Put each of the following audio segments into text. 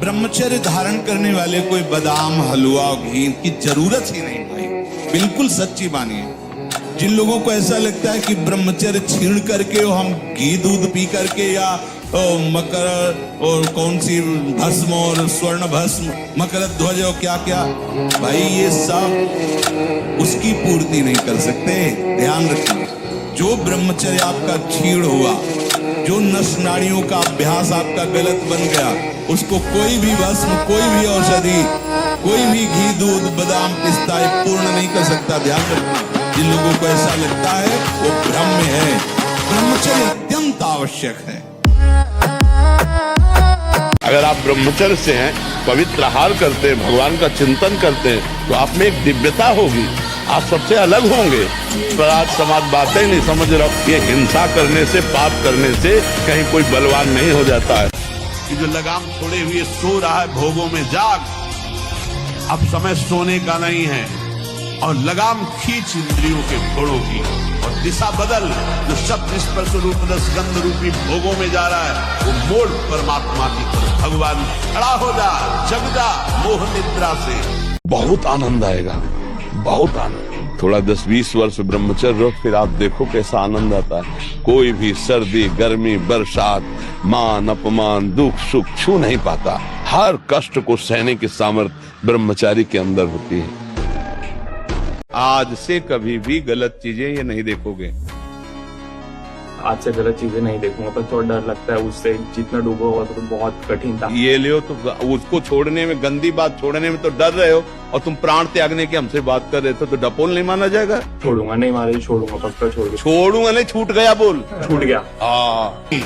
ब्रह्मचर्य धारण करने वाले कोई बादाम हलवा घी की जरूरत ही नहीं भाई, बिल्कुल सच्ची मानिए। जिन लोगों को ऐसा लगता है कि ब्रह्मचर्य छीण करके हम घी दूध पी करके या मकर और कौन सी भस्म और स्वर्ण भस्म मकर ध्वज और क्या क्या, भाई ये सब उसकी पूर्ति नहीं कर सकते। ध्यान रखिए, जो ब्रह्मचर्य आपका छीण हुआ, जो नस नाड़ियों का अभ्यास आपका गलत बन गया, उसको कोई भी भस्म, कोई भी औषधि, कोई भी घी दूध बादाम पिस्ता पूर्ण नहीं कर सकता। ध्यान रखना, जिन लोगों को ऐसा लगता है वो भ्रम में है। ब्रह्मचर्य अत्यंत आवश्यक है। अगर आप ब्रह्मचर्य से हैं, पवित्र आहार करते हैं, भगवान का चिंतन करते हैं, तो आप में एक दिव्यता होगी, आप सबसे अलग होंगे। पर आज समाज बातें नहीं समझ रहा, ये हिंसा करने से, पाप करने से कहीं कोई बलवान नहीं हो जाता है। कि जो लगाम छोड़े हुए सो रहा है भोगों में जाग, अब समय सोने का नहीं है, और लगाम खींच इंद्रियों के घोड़ों की और दिशा बदल। जो शब्द स्पर्श रूप रस गंध रूपी भोगों में जा रहा है, वो मोड़ परमात्मा की तरफ। भगवान खड़ा हो जा, जग जा मोह निद्रा से, बहुत आनंद आएगा, बहुत आनंद। थोड़ा 10-20 वर्ष ब्रह्मचर्य रहो, फिर आप देखो कैसा आनंद आता है। कोई भी सर्दी गर्मी बरसात मान अपमान दुख सुख छू नहीं पाता। हर कष्ट को सहने की सामर्थ्य ब्रह्मचारी के अंदर होती है। आज से कभी भी गलत चीजें ये नहीं देखोगे। आज से गलत चीजें नहीं देखूंगा, पर थोड़ा डर लगता है उससे। जितना डूबा हुआ तो बहुत कठिन था। ये लियो तो उसको छोड़ने में, गंदी बात छोड़ने में तो डर रहे हो, और तुम प्राण त्यागने की हमसे बात कर रहे थे, तो डपोल नहीं माना जाएगा। छोड़ूंगा नहीं, मारे छोड़ूंगा, पक्का छोड़ूंगा नहीं, छूट गया बोल, छूट गया।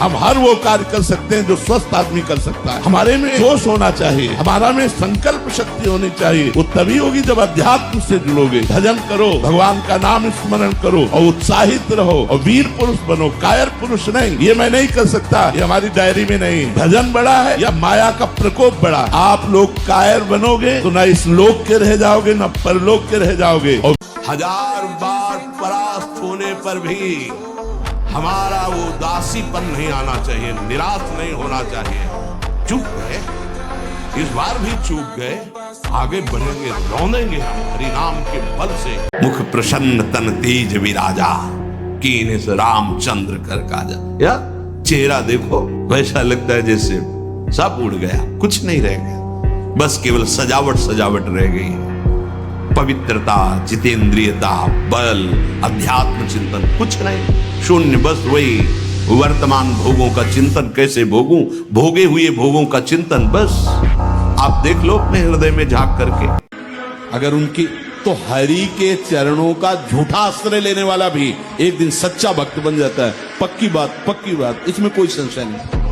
हम हर वो कार्य कर सकते हैं जो स्वस्थ आदमी कर सकता है। हमारे में जोश होना चाहिए, हमारा में संकल्प शक्ति होनी चाहिए। वो तभी होगी जब अध्यात्म से जुड़ोगे। भजन करो, भगवान का नाम स्मरण करो और उत्साहित रहो और वीर पुरुष बनो, कायर पुरुष नहीं। ये मैं नहीं कर सकता, ये हमारी डायरी में नहीं। भजन बड़ा है या माया का प्रकोप बड़ा। आप लोग कायर बनोगे तो न इस लोक के रह जाओगे, न परलोक के रह जाओगे। और 1000 बार परास्त होने पर भी हमारा वो उदासीपन नहीं आना चाहिए, निराश नहीं होना चाहिए। चूक गए, इस बार भी चूक गए, आगे बढ़ेंगे, रौनेंगे हरि नाम के बल से। मुख प्रसन्न तन तेज विराजा, कीने से रामचंद्र कर काजा। या चेहरा देखो, वैसा लगता है जैसे सब उड़ गया, कुछ नहीं रह गया, बस केवल सजावट सजावट रह गई है। पवित्रता, जितेंद्रियता, बल, अध्यात्म चिंतन कुछ नहीं, शून्य। बस वही वर्तमान भोगों का चिंतन, कैसे भोगूं, भोगे हुए भोगों का चिंतन। बस आप देख लो अपने हृदय में झांक करके। अगर उनकी तो हरि के चरणों का झूठा आश्रय लेने वाला भी एक दिन सच्चा भक्त बन जाता है। पक्की बात, इसमें कोई संशय नहीं।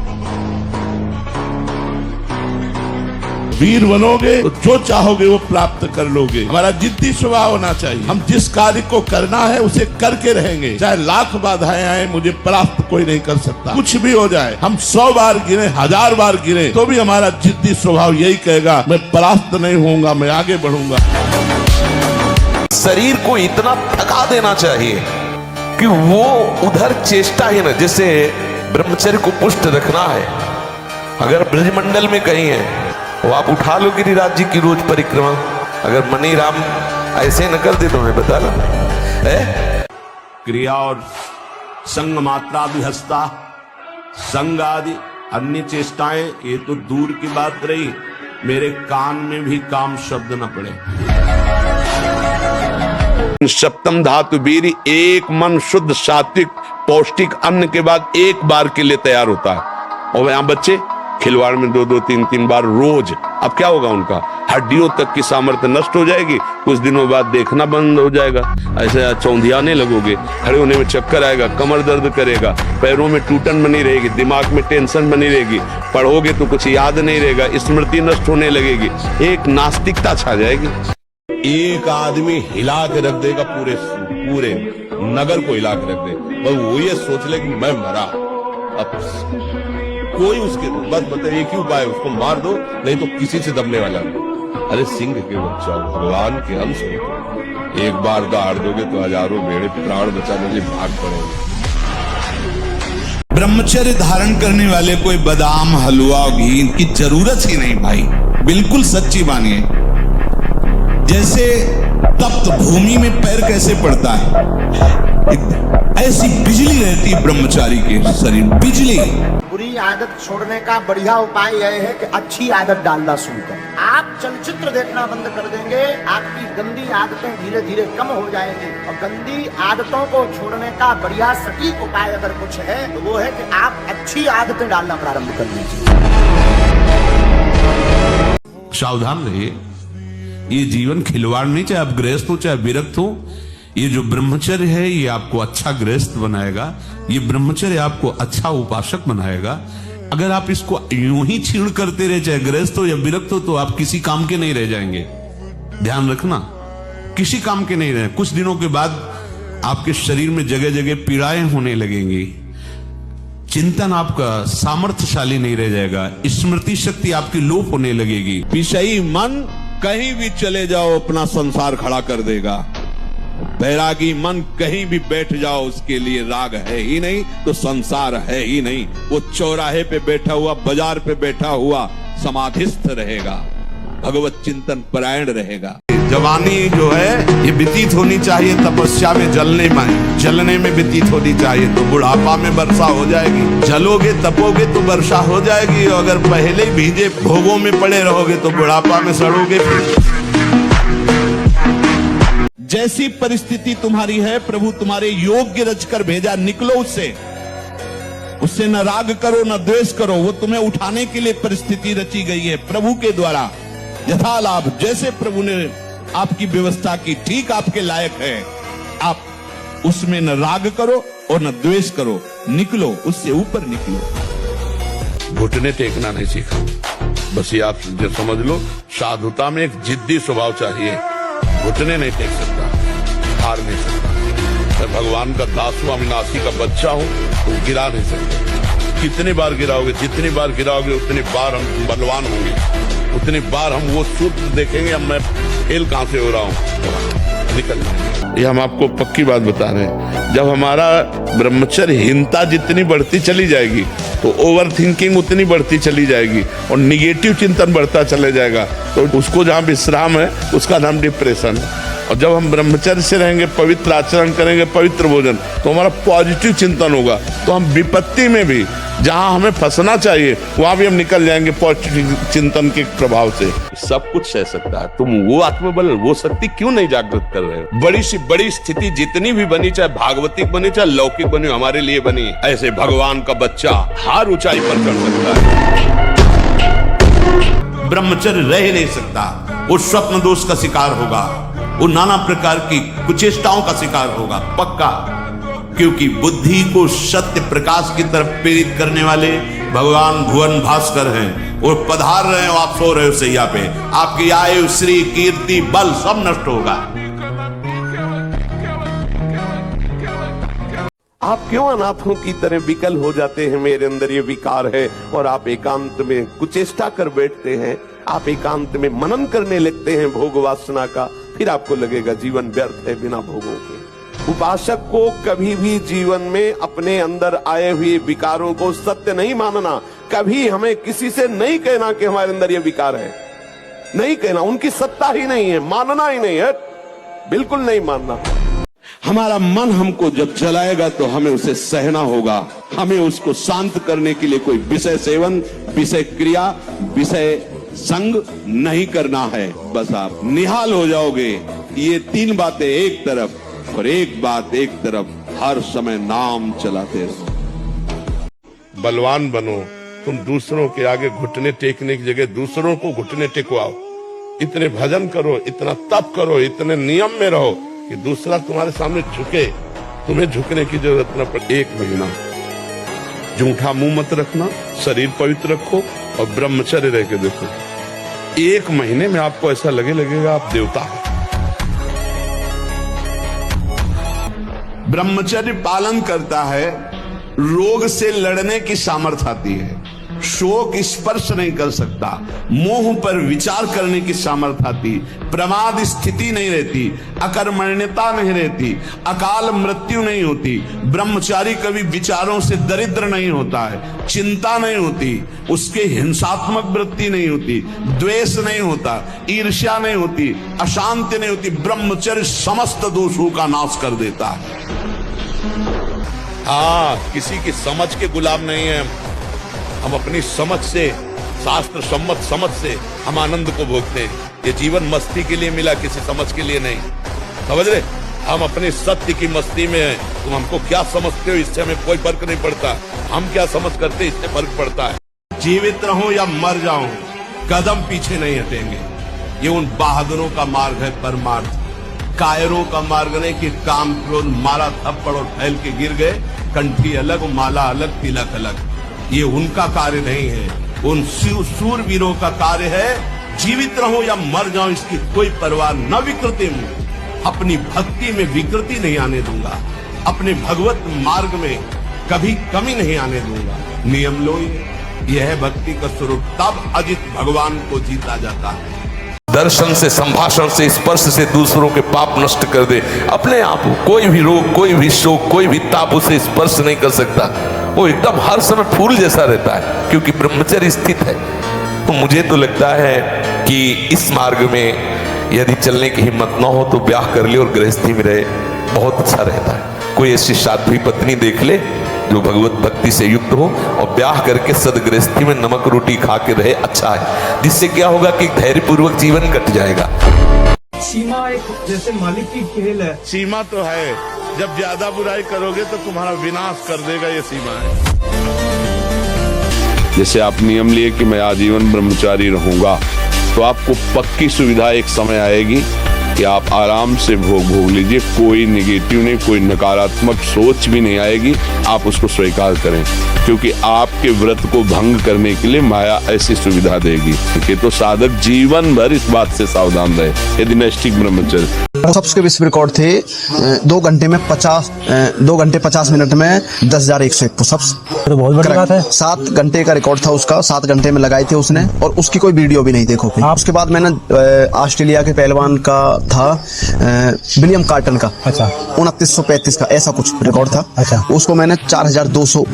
वीर बनोगे तो जो चाहोगे वो प्राप्त कर लोगे। हमारा जिद्दी स्वभाव होना चाहिए। हम जिस कार्य को करना है उसे करके रहेंगे, चाहे लाख बाधाएं आए, मुझे प्राप्त कोई नहीं कर सकता। कुछ भी हो जाए, हम 100 बार गिरे, 1000 बार गिरे, तो भी हमारा जिद्दी स्वभाव यही कहेगा, मैं प्राप्त नहीं होऊंगा, मैं आगे बढ़ूंगा। शरीर को इतना थका देना चाहिए कि वो उधर चेष्टा ही न, जैसे ब्रह्मचर्य को पुष्ट रखना है। अगर ब्रजमंडल में कहीं है, वो आप उठा लो गिरिराज जी की रोज परिक्रमा। अगर मनी राम ऐसे न कर दे तो मैं बता ला। क्रिया और संग मात्रा भी हस्ता, संग आदि अन्य चेष्टाएं, ये तो दूर की बात रही, मेरे कान में भी काम शब्द न पड़े। सप्तम धातु वीर, एक मन शुद्ध सात्विक पौष्टिक अन्न के बाद एक बार के लिए तैयार होता है। और यहाँ बच्चे खिलवाड़ में 2-2, 3-3 बार रोज। अब क्या होगा, उनका हड्डियों तक की सामर्थ्य नष्ट हो जाएगी। कुछ दिनों बाद देखना बंद हो जाएगा, ऐसे चौंधियाने लगोगे, खड़े होने में चक्कर आएगा, कमर दर्द करेगा, पैरों में टूटन बनी रहेगी, दिमाग में टेंशन बनी रहेगी, पढ़ोगे तो कुछ याद नहीं रहेगा, स्मृति नष्ट होने लगेगी, एक नास्तिकता छा जाएगी। एक आदमी हिला के रख देगा, पूरे नगर को हिला के रख दे, बस वो ये सोच ले कि मैं मरा। अब कोई उसके बस बताए एक ही उपाय, उसको मार दो, नहीं तो किसी से दबने वाला नहीं। अरे सिंह के बच्चा, भगवान के अंश हो, एक बार दहाड़ दोगे तो हजारों भेड़े प्राण बचाने के लिए भाग पड़ेंगे। ब्रह्मचर्य धारण करने वाले कोई बादाम हलवा घी की जरूरत ही नहीं भाई, बिल्कुल सच्ची मानिए। जैसे तप्त भूमि में पैर कैसे पड़ता है, ऐसी बिजली रहती है ब्रह्मचारी के शरीर, बिजली। बुरी आदत छोड़ने का बढ़िया उपाय यह है कि अच्छी आदत डालना शुरू करें। आप चलचित्र देखना बंद कर देंगे, आपकी गंदी आदतें धीरे धीरे कम हो जाएंगी। और गंदी आदतों को छोड़ने का बढ़िया सटीक उपाय अगर कुछ है तो वो है कि आप अच्छी आदतें डालना प्रारंभ कर दीजिए। सावधान रहिए, ये जीवन खिलवाड़ नहीं, चाहे आप गृहस्थ हो चाहे विरक्त हो। ये जो ब्रह्मचर्य है ये आपको अच्छा गृहस्थ बनाएगा, ये ब्रह्मचर्य आपको अच्छा उपासक बनाएगा। अगर आप इसको यूं ही छीण करते रहे, चाहे गृहस्थ हो या विरक्त हो, तो आप किसी काम के नहीं रह जाएंगे। ध्यान रखना, किसी काम के नहीं रहे। कुछ दिनों के बाद आपके शरीर में जगह जगह पीड़ाएं होने लगेंगी, चिंतन आपका सामर्थ्यशाली नहीं रह जाएगा, स्मृति शक्ति आपकी लोप होने लगेगी। विषयी मन कहीं भी चले जाओ अपना संसार खड़ा कर देगा। बैरागी मन कहीं भी बैठ जाओ उसके लिए राग है ही नहीं तो संसार है ही नहीं। वो चौराहे पे बैठा हुआ, बाजार पे बैठा हुआ समाधिस्थ रहेगा, भगवत चिंतन परायण रहेगा। जवानी जो है ये व्यतीत होनी चाहिए तपस्या में, जलने में व्यतीत होनी चाहिए, तो बुढ़ापा में वर्षा हो जाएगी। जलोगे तपोगे तो वर्षा हो जाएगी, और अगर पहले भीजे भोगों में पड़े रहोगे तो बुढ़ापा में सड़ोगे। जैसी परिस्थिति तुम्हारी है, प्रभु तुम्हारे योग्य रचकर भेजा, निकलो उससे न राग करो न द्वेष करो। वो तुम्हें उठाने के लिए परिस्थिति रची गई है प्रभु के द्वारा। यथा लाभ, जैसे प्रभु ने आपकी व्यवस्था की, ठीक आपके लायक है, आप उसमें न राग करो और न द्वेष करो, निकलो, उससे ऊपर निकलो। घुटने टेकना नहीं सीखा, बस ये आप जो समझ लो, साधुता में एक जिद्दी स्वभाव चाहिए। घुटने नहीं टेक सकता, हार नहीं सकता। मैं भगवान का दास हूं, अविनाशी का बच्चा हूं, तो गिरा नहीं सकते। कितनी बार गिराओगे, जितनी बार गिराओगे उतनी बार हम बलवान होंगे, उतनी बार हम वो सूत्र देखेंगे, अब मैं फेल कहां से हो रहा हूं, निकल जाएंगे। ये हम आपको पक्की बात बता रहे हैं। जब हमारा ब्रह्मचर्यहीनता जितनी बढ़ती चली जाएगी तो ओवर थिंकिंग उतनी बढ़ती चली जाएगी और निगेटिव चिंतन बढ़ता चले जाएगा। तो उसको जहां विश्राम है उसका नाम डिप्रेशन है। और जब हम ब्रह्मचर्य से रहेंगे, पवित्र आचरण करेंगे, पवित्र भोजन, तो हमारा पॉजिटिव चिंतन होगा, तो हम विपत्ति में भी जहां हमें फंसना चाहिए वहां भी हम निकल जाएंगे पॉजिटिव चिंतन के प्रभाव से। सब कुछ सह सकता है, तुम वो आत्मबल, वो शक्ति क्यों नहीं जागृत कर रहे हो? बड़ी सी बड़ी स्थिति जितनी भी बनी, चाहे भागवतिक बनी चाहे लौकिक बनी, हमारे लिए बनी, ऐसे भगवान का बच्चा हर ऊंचाई पर चढ़ सकता है। ब्रह्मचर्य रह नहीं सकता, वो स्वप्न दोष का शिकार होगा, वो नाना प्रकार की कुचेष्टाओं का शिकार होगा पक्का। क्योंकि बुद्धि को सत्य प्रकाश की तरफ प्रेरित करने वाले भगवान भुवन भास्कर हैं। वो पधार रहे हो, आप सो रहे हो सैया पे, आपकी आयु, श्री, कीर्ति, बल सब नष्ट होगा। आप क्यों अनाथों की तरह विकल हो जाते हैं? मेरे अंदर ये विकार है, और आप एकांत में कुचेष्टा कर बैठते हैं, आप एकांत में मनन करने लगते हैं भोग वासना का, फिर आपको लगेगा जीवन व्यर्थ है बिना भोगों के। उपासक को कभी भी जीवन में अपने अंदर आए हुए विकारों को सत्य नहीं मानना। कभी हमें किसी से नहीं कहना कि हमारे अंदर ये विकार है, नहीं कहना, उनकी सत्ता ही नहीं है, मानना ही नहीं है, बिल्कुल नहीं मानना। हमारा मन हमको जब चलाएगा तो हमें उसे सहना होगा, हमें उसको शांत करने के लिए कोई विषय सेवन, विषय क्रिया, विषय संग नहीं करना है। बस आप निहाल हो जाओगे। ये तीन बातें एक तरफ और एक बात एक तरफ, हर समय नाम चलाते रहो। बलवान बनो, तुम दूसरों के आगे घुटने टेकने की जगह दूसरों को घुटने टेकवाओ। इतने भजन करो, इतना तप करो, इतने नियम में रहो कि दूसरा तुम्हारे सामने झुके, तुम्हें झुकने की जरूरत न पड़े। 1 महीना जूठा मुंह मत रखना, शरीर पवित्र रखो और ब्रह्मचर्य रह के देखो। 1 महीने में आपको ऐसा लगेगा आप देवता हो। ब्रह्मचर्य पालन करता है, रोग से लड़ने की सामर्थ्य आती है, शोक स्पर्श नहीं कर सकता, मोह पर विचार करने की सामर्थ्य आती, प्रमाद स्थिति नहीं रहती, अकर्मण्यता नहीं रहती, अकाल मृत्यु नहीं होती, ब्रह्मचारी कभी विचारों से दरिद्र नहीं होता है, चिंता नहीं होती, उसके हिंसात्मक वृत्ति नहीं होती, द्वेष नहीं होता, ईर्ष्या नहीं होती, अशांति नहीं होती। ब्रह्मचर्य समस्त दोषों का नाश कर देता है। किसी की समझ के गुलाम नहीं है हम अपनी समझ से, शास्त्र सम्मत समझ से हम आनंद को भोगते हैं। ये जीवन मस्ती के लिए मिला, किसी समझ के लिए नहीं, समझ रहे? हम अपने सत्य की मस्ती में हैं। तुम हमको क्या समझते हो इससे हमें कोई फर्क नहीं पड़ता, हम क्या समझ करते इससे फर्क पड़ता है। जीवित रहो या मर जाऊं, कदम पीछे नहीं हटेंगे। ये उन बहादुरों का मार्ग है परमार्थ। कायरों का मार्ग नहीं कि काम क्रोध मारा थप्पड़ और फैल के गिर गए, कंठी अलग माला अलग तिलक अलग। ये उनका कार्य नहीं है, उन शूरवीरों का कार्य है जीवित रहो या मर जाओ इसकी कोई परवाह न विकृति में। अपनी भक्ति में विकृति नहीं आने दूंगा, अपने भगवत मार्ग में कभी कमी नहीं आने दूंगा। नियम लो, यह है भक्ति का स्वरूप, तब अजित भगवान को जीता जाता है। दर्शन से, संभाषण से, स्पर्श से दूसरों के पाप नष्ट कर दे। अपने आप कोई भी रोग, कोई भी शोक, कोई भी ताप उसे स्पर्श नहीं कर सकता। वो एकदम हर समय फूल जैसा रहता है क्योंकि ब्रह्मचर्य स्थित है। तो मुझे तो लगता है कि इस मार्ग में यदि चलने की हिम्मत न हो तो ब्याह कर ले और गृहस्थी में रहे, बहुत अच्छा रहता है। कोई ऐसी साध्वी पत्नी देख ले जो भगवत भक्ति से युक्त हो और ब्याह करके सदगृहस्थी में नमक रोटी खा के रहे, अच्छा है। जिससे क्या होगा कि धैर्यपूर्वक जीवन कट जाएगा। सीमा एक जैसे मालिक की खेल है। सीमा तो है, जब ज्यादा बुराई करोगे तो तुम्हारा विनाश कर देगा, ये सीमा है। जैसे आप नियम लिए कि मैं आजीवन ब्रह्मचारी रहूंगा, तो आपको पक्की सुविधा एक समय आएगी कि आप आराम से भोग लीजिए। कोई निगेटिव नहीं, कोई नकारात्मक सोच भी नहीं आएगी। आप उसको स्वीकार करें क्योंकि आपके व्रत को भंग करने के लिए माया ऐसी सुविधा देगी कि तो साधक जीवन भर इस बात से सावधान रहे यदि नैष्ठिक ब्रह्मचर्य। सबके विश्व रिकॉर्ड थे 2 घंटे 50 मिनट में 10,101 पुशअप्स। तो बहुत बड़ी बात है। 7 घंटे का रिकॉर्ड था उसका, 7 घंटे में लगाए थे उसने, और उसकी कोई वीडियो भी नहीं देखो। उसके बाद मैंने ऑस्ट्रेलिया के पहलवान का था विलियम कार्टन का, अच्छा 2935 का ऐसा कुछ रिकॉर्ड था, अच्छा उसको मैंने 4200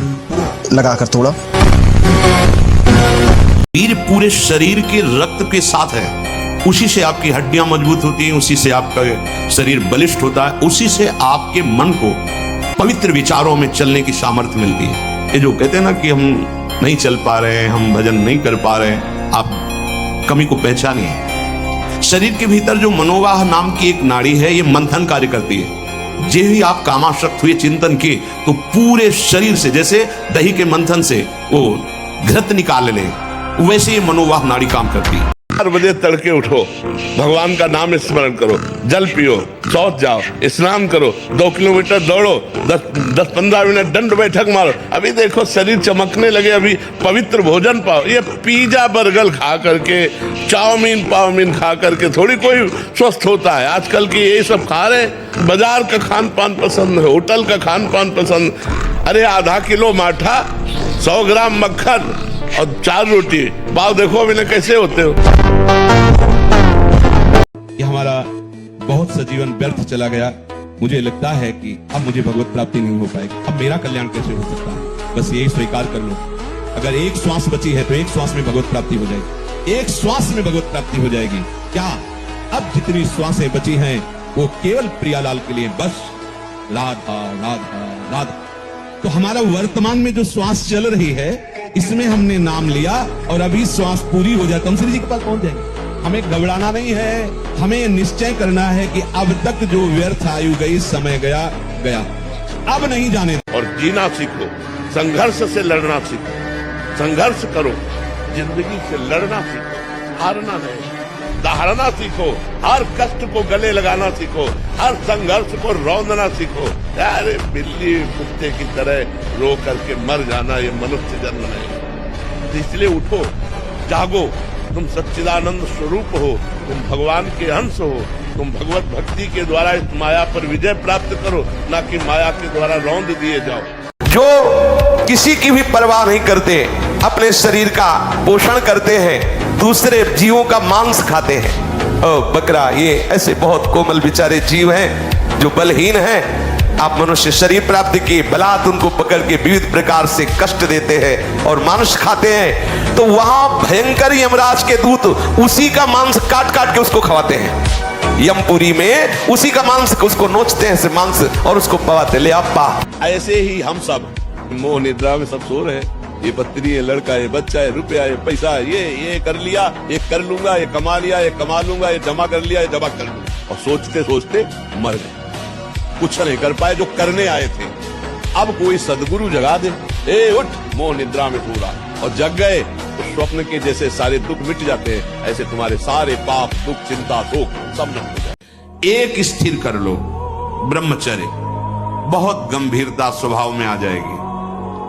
लगाकर तोड़ा। वीर पूरे शरीर के रक्त के साथ है, उसी से आपकी हड्डियां मजबूत होती हैं, उसी से आपका शरीर बलिष्ठ होता है, उसी से आपके मन को पवित्र विचारों में चलने की सामर्थ्य मिलती है। ये जो कहते हैं ना कि हम नहीं चल पा रहे हैं, हम भजन नहीं कर पा रहे हैं, आप कमी को पहचानिए। शरीर के भीतर जो मनोवाह नाम की एक नाड़ी है, ये मंथन कार्य करती है। जे ही आप कामाशक्त हुए चिंतन के तो पूरे शरीर से, जैसे दही के मंथन से वो घृत निकाल ले, वैसे ये मनोवाह नाड़ी काम करती है। 4 बजे तड़के उठो, भगवान का नाम स्मरण करो, जल पियो, शौच जाओ, स्नान करो, 2 किलोमीटर दौड़ो, 10-15 मिनट दंड बैठक मारो। अभी देखो शरीर चमकने लगे, अभी पवित्र भोजन पाओ। ये पिज्जा बर्गर खा करके, चाउमीन खा करके थोड़ी कोई स्वस्थ होता है। आजकल के यही सब खा रहे, बाजार का खान पान पसंद है, होटल का खान पान पसंद। अरे आधा किलो माठा, 100 ग्राम मक्खन और 4 रोटी, भाव देखो अभी कैसे होते हो। ये हमारा बहुत सजीवन व्यर्थ चला गया। मुझे लगता है कि अब मुझे भगवत प्राप्ति नहीं हो पाएगी, अब मेरा कल्याण कैसे हो सकता है। बस यही स्वीकार कर लो, अगर एक श्वास बची है तो एक श्वास में भगवत प्राप्ति हो जाएगी, एक श्वास में भगवत प्राप्ति हो जाएगी। क्या अब जितनी श्वासें बची हैं वो केवल प्रियालाल के लिए, बस राधा राधा राधा। तो हमारा वर्तमान में जो श्वास चल रही है, इसमें हमने नाम लिया और अभी श्वास पूरी हो जाए तो हम श्री जी के पास पहुंच जाएंगे। हमें घबराना नहीं है, हमें निश्चय करना है कि अब तक जो व्यर्थ आयु गई, समय गया, अब नहीं जाने। और जीना सीखो, संघर्ष से लड़ना सीखो, संघर्ष करो, जिंदगी से लड़ना सीखो, हारना नहीं, दहाड़ना सीखो, हर कष्ट को गले लगाना सीखो, हर संघर्ष को रौंदना सीखो। अरे बिल्ली कुत्ते की तरह रो करके मर जाना ये मनुष्य जन्म नहीं। तो इसलिए उठो, जागो, तुम सच्चिदानंद स्वरूप हो, तुम भगवान के अंश हो, तुम भगवत भक्ति के द्वारा इस माया पर विजय प्राप्त करो, ना कि माया के द्वारा रौंद दिए जाओ। जो किसी की भी परवाह नहीं करते, अपने शरीर का पोषण करते हैं, दूसरे जीवों का मांस खाते हैं। ओ बकरा, ये ऐसे बहुत कोमल बेचारे जीव हैं जो बलहीन हैं। आप मनुष्य शरीर प्राप्त किए, बलात् उनको पकड़ के विविध प्रकार से कष्ट देते हैं और मांस खाते हैं। तो वहां भयंकर यमराज के दूत उसी का मांस काट काट के उसको खवाते हैं। यमपुरी में उसी का मांस उसको नोचते हैं से मांस और उसको पवाते, ले आप पा। ऐसे ही हम सब मोह निद्रा में सब सो रहे हैं। ये पत्नी है, लड़का है, बच्चा है, रुपया है, पैसा है, ये कर लिया, ये कर लूंगा, ये कमा लिया, ये कमा लूंगा, ये जमा कर लिया, ये जमा कर लूंगा, और सोचते सोचते मर गए। कुछ नहीं कर पाए जो करने आए थे। अब कोई सदगुरु जगा दे, ए उठ, मोह निद्रा में सो रहा, और जग गए तो स्वप्न के जैसे सारे दुख मिट जाते हैं। ऐसे तुम्हारे सारे पाप, दुख, चिंता, शोक सब नष्ट हो जाए। एक स्थिर कर लो, ब्रह्मचर्य, बहुत गंभीरता स्वभाव में आ जाएगी।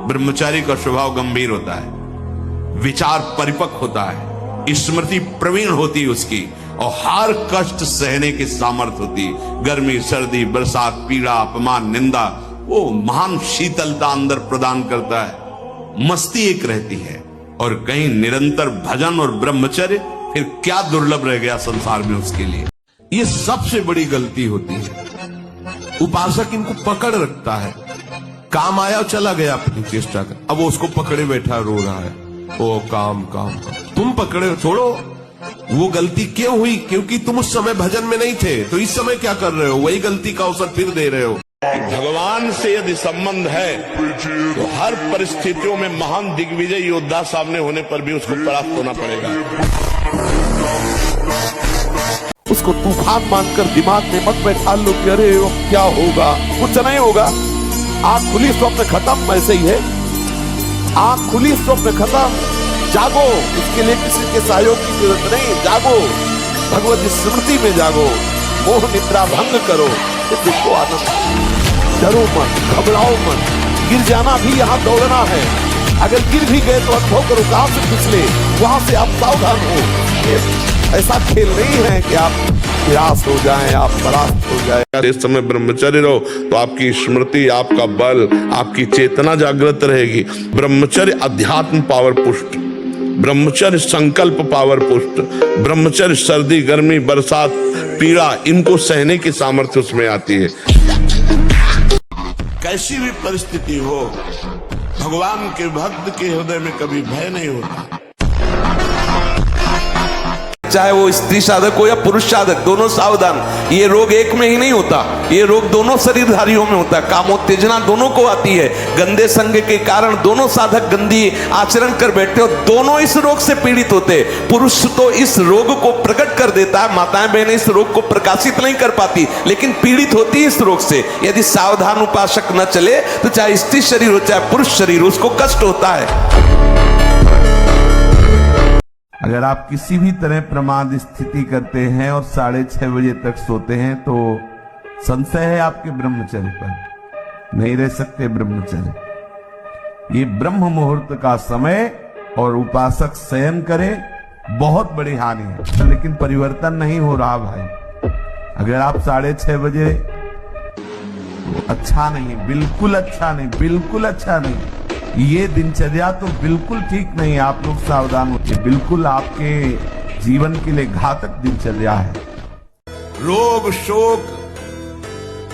ब्रह्मचारी का स्वभाव गंभीर होता है, विचार परिपक्व होता है, स्मृति प्रवीण होती है उसकी, और हर कष्ट सहने की सामर्थ्य होती। गर्मी, सर्दी, बरसात, पीड़ा, अपमान, निंदा, वो महान शीतलता अंदर प्रदान करता है। मस्ती एक रहती है, और कहीं निरंतर भजन और ब्रह्मचर्य, फिर क्या दुर्लभ रह गया संसार में उसके लिए। ये सबसे बड़ी गलती होती है। उपासक इनको पकड़ रखता है, काम आया और चला गया अपनी चेष्टा कर। अब वो उसको पकड़े बैठा रो रहा है, ओ काम काम काम। तुम पकड़े छोड़ो। वो गलती क्यों हुई? क्योंकि तुम उस समय भजन में नहीं थे। तो इस समय क्या कर रहे हो? वही गलती का अवसर फिर दे रहे हो। भगवान से यदि संबंध है तो हर परिस्थितियों में महान दिग्विजय योद्धा सामने होने पर भी उसको परास्त होना पड़ेगा। उसको तूफान मानकर दिमाग में मत बैठा लो कि अरे वो क्या होगा, कुछ नहीं होगा। आंख खुली स्वप्न खत्म, ऐसे ही है। आंख खुली स्वप्न खत्म, जागो। इसके लिए किसी के सहयोग की जरूरत नहीं, जागो, भगवत स्मृति में जागो, मोह निद्रा भंग करो, देखो आनंद। डरो मत, घबराओ मत, गिर जाना भी यहाँ दौड़ना है। अगर गिर भी गए तो अनुभव करो कहां से फिसले, वहां से आप सावधान हो। ऐसा खेल नहीं है कि आप निराश हो जाएं, आप परास्त हो जाएं। इस समय ब्रह्मचर्य रहो तो आपकी स्मृति, आपका बल, आपकी चेतना जागृत रहेगी। ब्रह्मचर्य अध्यात्म पावर पुष्ट, ब्रह्मचर्य संकल्प पावर पुष्ट, ब्रह्मचर्य सर्दी, गर्मी, बरसात, पीड़ा, इनको सहने की सामर्थ्य उसमें आती है। कैसी भी परिस्थिति हो, भगवान के भक्त के हृदय में कभी भय नहीं होता। चाहे वो स्त्री साधक हो या पुरुष साधक, दोनों सावधान। ये रोग एक में ही नहीं होता, ये रोग दोनों शरीरधारियों में होता है। कामोत्तेजना दोनों को आती है। गंदे संग के कारण दोनों साधक गंदी आचरण कर बैठते हो, दोनों इस रोग से पीड़ित होते। पुरुष तो इस रोग को प्रकट कर देता है, माताएं बहनें इस रोग को प्रकाशित नहीं कर पाती, लेकिन पीड़ित होती है इस रोग से। यदि सावधान उपासक न चले तो चाहे स्त्री शरीर हो चाहे पुरुष शरीर, उसको कष्ट होता है। अगर आप किसी भी तरह प्रमाद स्थिति करते हैं और 6:30 बजे तक सोते हैं तो संशय है आपके ब्रह्मचर्य पर। नहीं रह सकते ब्रह्मचर्य। ये ब्रह्म मुहूर्त का समय और उपासक शयन करे, बहुत बड़ी हानि है। लेकिन परिवर्तन नहीं हो रहा भाई। अगर आप 6:30 बजे, अच्छा नहीं, बिल्कुल अच्छा नहीं, बिल्कुल अच्छा नहीं। ये दिनचर्या तो बिल्कुल ठीक नहीं। आप लोग सावधान होइए, बिल्कुल आपके जीवन के लिए घातक दिनचर्या है। रोग, शोक,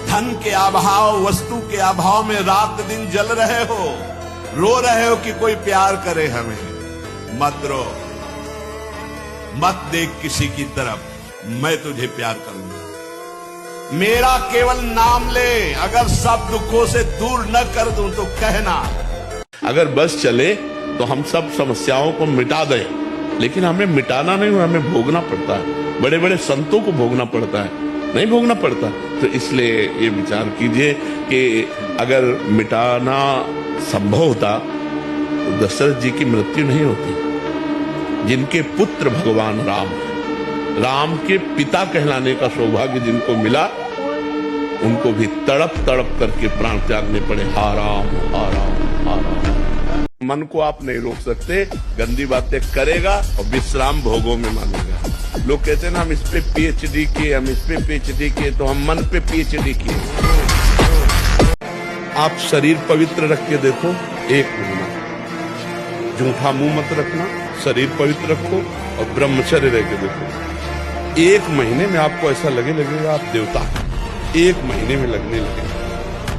धन के अभाव, वस्तु के अभाव में रात दिन जल रहे हो, रो रहे हो कि कोई प्यार करे हमें। मत रो, मत देख किसी की तरफ, मैं तुझे प्यार करूंगा। मेरा केवल नाम ले, अगर सब दुखों से दूर न कर दूं तो कहना। अगर बस चले तो हम सब समस्याओं को मिटा दें, लेकिन हमें मिटाना नहीं, हमें भोगना पड़ता है। बड़े बड़े संतों को भोगना पड़ता है, नहीं भोगना पड़ता। तो इसलिए ये विचार कीजिए कि अगर मिटाना संभव होता तो दशरथ जी की मृत्यु नहीं होती। जिनके पुत्र भगवान राम है, राम के पिता कहलाने का सौभाग्य जिनको मिला, उनको भी तड़प तड़प करके प्राण त्यागने पड़े। हा राम, हा राम, हा राम। मन को आप नहीं रोक सकते, गंदी बातें करेगा और विश्राम भोगों में मानेगा। लोग कहते हैं ना हम इस पे पीएचडी किए, हम इस पे पीएचडी किए, तो हम मन पे पीएचडी किए। आप शरीर पवित्र रख के देखो, 1 महीना झूठा मुंह मत रखना, शरीर पवित्र रखो और ब्रह्मचर्य रह के देखो। 1 महीने में आपको ऐसा लगेगा आप देवता हैं। 1 महीने में लगने लगेगा,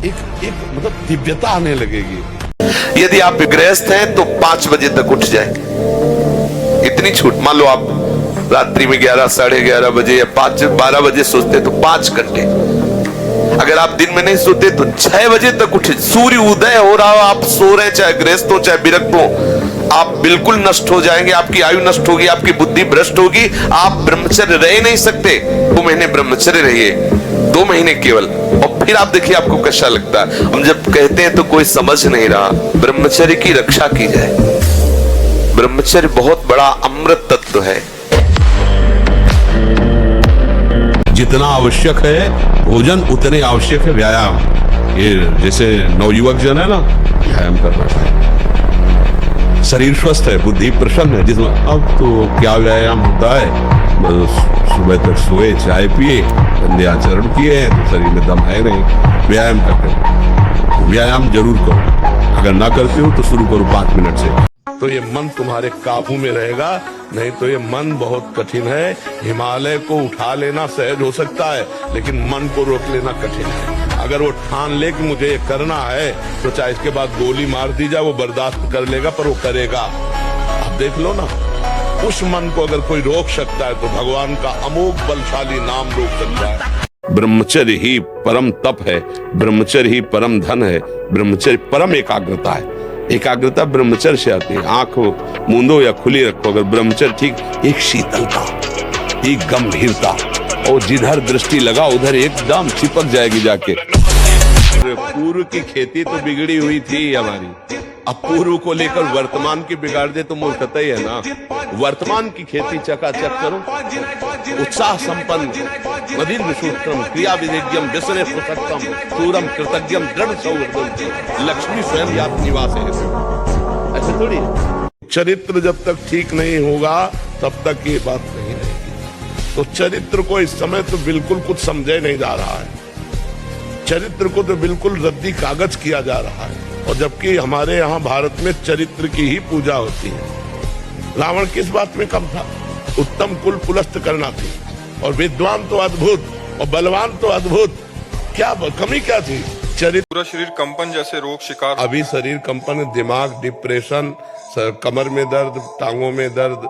एक मतलब दिव्यता आने लगेगी। यदि आप गृहस्थ हैं तो 5 बजे तक उठ जाए, इतनी छूट। मान लो आप रात्रि में 11, साढ़े 11 बजे या 12 बजे सोते तो 5 घंटे। अगर आप दिन में नहीं सोते तो 6 बजे तक उठे। सूर्य उदय हो रहा हो, आप सो रहे, चाहे गृहस्थ हो चाहे विरक्त हो, आप बिल्कुल नष्ट हो जाएंगे, आपकी आयु नष्ट होगी, आपकी बुद्धि भ्रष्ट होगी, आप ब्रह्मचर्य रह नहीं सकते। 2 महीने ब्रह्मचर्य रहिए, 2 महीने केवल, और फिर आप देखिए आपको कैसा लगता है। हम जब कहते हैं तो कोई समझ नहीं रहा, ब्रह्मचर्य की रक्षा की जाए। ब्रह्मचर्य बहुत बड़ा अमृत तत्व है। जितना आवश्यक है भोजन उतने आवश्यक है व्यायाम। ये जैसे नवयुवक जन है ना, व्यायाम करना चाहिए। शरीर स्वस्थ है, बुद्धि प्रसन्न है, जिसमें अब तो क्या व्यायाम होता है, बस सुबह तक सोए, चाय पिए, गंदे आचरण किए हैं तो शरीर में दम है नहीं। व्यायाम करते, व्यायाम जरूर करो। अगर ना करते हो तो शुरू करो 5 मिनट से, तो ये मन तुम्हारे काबू में रहेगा। नहीं तो ये मन बहुत कठिन है। हिमालय को उठा लेना सहज हो सकता है, लेकिन मन को रोक लेना कठिन है। अगर वो ठान ले कि मुझे ये करना है तो चाहे इसके बाद गोली मार दी जाए वो बर्दाश्त कर लेगा, पर वो करेगा। आप देख लो ना, उस मन को अगर कोई रोक सकता है तो भगवान का अमोघ बलशाली नाम रोक सकता है। ब्रह्मचर्य ही परम तप है, ब्रह्मचर्य ही परम धन है, ब्रह्मचर्य परम एकाग्रता है। एकाग्रता ब्रह्मचर्य से आती है। आंख मूंदो या खुली रखो, अगर ब्रह्मचर्य ठीक, एक शीतलता, एक गंभीरता, और जिधर दृष्टि लगा उधर एकदम चिपक जाएगी जाके। पूर्व की खेती तो बिगड़ी हुई थी हमारी, अब पूर्व को लेकर वर्तमान की बिगाड़ दे तो मूर्खता ही है ना। वर्तमान की खेती चकाचक करो, उत्साह संपन्न, मदीर विशुद्धम, क्रिया विवेक्यम, व्यसने सुसक्तम, सूरम कृतज्ञम, दृढ़ सौहृदम, लक्ष्मी स्वयं यात निवास है। ऐसे थोड़ी चरित्र जब तक ठीक नहीं होगा तब तक ये बात नहीं रहेगी। तो चरित्र को इस समय तो बिल्कुल कुछ समझे नहीं जा रहा है। चरित्र को तो बिल्कुल रद्दी कागज किया जा रहा है, और जबकि हमारे यहाँ भारत में चरित्र की ही पूजा होती है। रावण किस बात में कम था? उत्तम कुल पुलस्त करना थी, और विद्वान तो अद्भुत और बलवान तो अद्भुत, क्या कमी क्या थी? चरित्र। पूरा शरीर कंपन जैसे रोग शिकार। अभी शरीर कंपन, दिमाग डिप्रेशन, कमर में दर्द, टांगों में दर्द,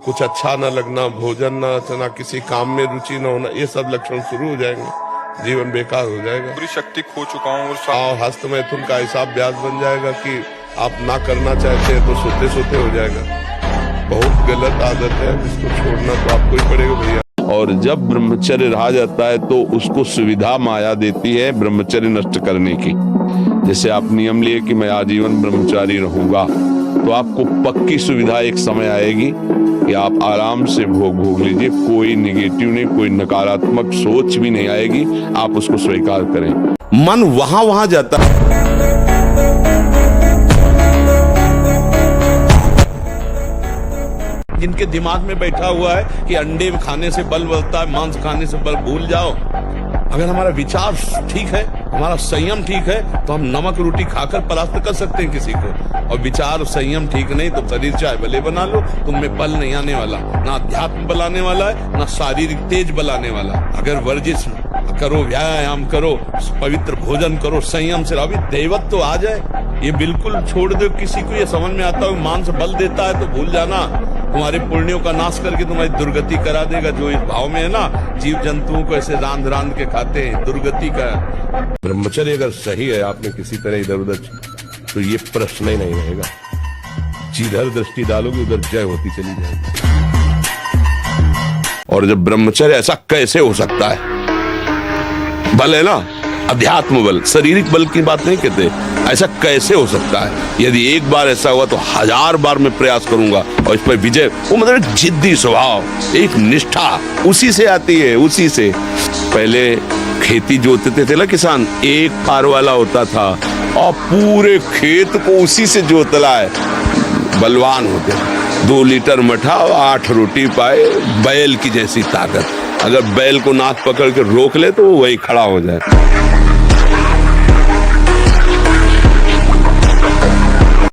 कुछ अच्छा न लगना, भोजन न अच्छा, किसी काम में रुचि न होना, ये सब लक्षण शुरू हो जाएंगे, जीवन बेकार हो जाएगा। पूरी शक्ति खो चुका हूँ और हस्त मैथुन का ऐसा अभ्यास बन जाएगा कि आप ना करना चाहते हैं तो सोते सोते हो जाएगा। बहुत गलत आदत है, इसको छोड़ना तो आपको ही पड़ेगा भैया। और जब ब्रह्मचर्य रहा जाता है तो उसको सुविधा माया देती है ब्रह्मचर्य नष्ट करने की। जैसे आप नियम लिए कि मैं आजीवन ब्रह्मचारी रहूंगा, तो आपको पक्की सुविधा एक समय आएगी कि आप आराम से भोग लीजिए। कोई निगेटिव नहीं, कोई नकारात्मक सोच भी नहीं आएगी, आप उसको स्वीकार करें। मन वहां जाता है। जिनके दिमाग में बैठा हुआ है कि अंडे खाने से बल बढ़ता है, मांस खाने से बल, भूल जाओ। अगर हमारा विचार ठीक है, हमारा संयम ठीक है, तो हम नमक रोटी खाकर परास्त कर सकते हैं किसी को। और विचार संयम ठीक नहीं तो शरीर चाहे भले बना लो, तुममें बल नहीं आने वाला, ना अध्यात्म बल आने वाला है, ना शारीरिक तेज बल आने वाला। अगर वर्जिश करो, व्यायाम करो, पवित्र भोजन करो, संयम से अभी दैवत तो आ जाए, ये बिल्कुल छोड़ दो। किसी को ये समझ में आता है मांस बल देता है तो भूल जाना, तुम्हारे पुण्यों का नाश करके तुम्हारी दुर्गति करा देगा। जो इस भाव में है ना, जीव जंतुओं को ऐसे रांध रांध के खाते हैं, दुर्गति का। ब्रह्मचर्य अगर सही है, आपने किसी तरह इधर उधर, तो ये प्रश्न ही नहीं रहेगा। जिधर दृष्टि डालोगे उधर जय होती चली जाएगी। और जब ब्रह्मचर्य, ऐसा कैसे हो सकता है? बल है ना, अध्यात्म बल, शारीरिक बल की बात नहीं कहते। ऐसा कैसे हो सकता है? यदि एक बार ऐसा हुआ तो 1000 बार मैं प्रयास करूंगा और इस पर विजय। वो मतलब जिद्दी स्वभाव, एक निष्ठा उसी से आती है, उसी से। पहले खेती जोतते थे ना किसान, एक पार वाला होता था और पूरे खेत को उसी से जोतला है, बलवान होते। 2 लीटर मठा और 8 रोटी पाए, बैल की जैसी ताकत। अगर बैल को नाक पकड़ के रोक ले तो वो वही खड़ा हो जाए।